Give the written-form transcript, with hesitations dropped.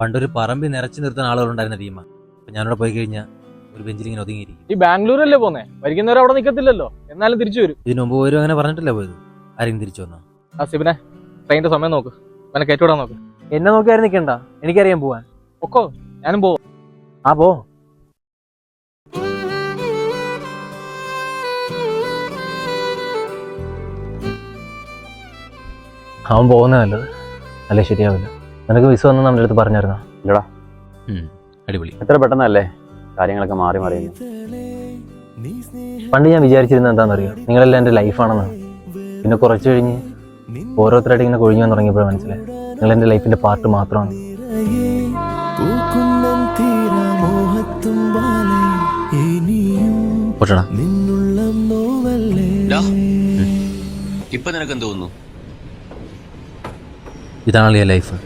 പണ്ടൊരു പറമ്പിൽ നിറച്ചു നിർത്തുന്ന ആളുകളുണ്ടായിരുന്ന ടീമാണ്. അപ്പൊ ഞാനിവിടെ പോയി കഴിഞ്ഞാൽ ഒരു ബെഞ്ചിൽ ഇങ്ങനെ ഒതുങ്ങിയിരിക്കും. ഈ ബാംഗ്ലൂരല്ലേ പോന്നെ, വരിക്കുന്നവരെ അവിടെ നിൽക്കത്തില്ലല്ലോ, എന്നാലും തിരിച്ചു വരും. ഇതിനു മുമ്പ് പോരും അങ്ങനെ പറഞ്ഞിട്ടില്ല പോയത്. ആരെങ്കിലും തിരിച്ചു വന്നോ? ആ സിബിനെ, ട്രെയിനിന്റെ സമയം നോക്ക്, അവനെ കയറ്റിവിടാൻ നോക്ക്. എന്നെ നോക്കിയാലും നിൽക്കണ്ട, എനിക്കറിയാൻ പോവാൻ. ഒക്കോ, ഞാനും പോവും. ആ പോ. അവൻ പോകുന്നത് നല്ലത്, അല്ലേ ശരിയാവില്ല. നിനക്ക് വിസ വന്ന് നമ്മുടെ അടുത്ത് പറഞ്ഞായിരുന്നോ? ഇല്ലടാ. അടിപൊളി. എത്ര പെട്ടെന്നല്ലേ കാര്യങ്ങളൊക്കെ മാറി മറിയുന്നു. പണ്ട് ഞാൻ വിചാരിച്ചിരുന്നത് എന്താണെന്നറിയോ, നിങ്ങളെല്ലാം എൻ്റെ ലൈഫാണെന്നാണ്. പിന്നെ കുറച്ച് കഴിഞ്ഞ് ഓരോരുത്തരായിട്ട് ഇങ്ങനെ കൊഴിഞ്ഞു വന്ന് തുടങ്ങിയപ്പോഴും മനസ്സിലായി നിങ്ങൾ എൻ്റെ ലൈഫിൻ്റെ പാർട്ട് മാത്രമാണ്. ഇതാണല്ലേ ലൈഫ്.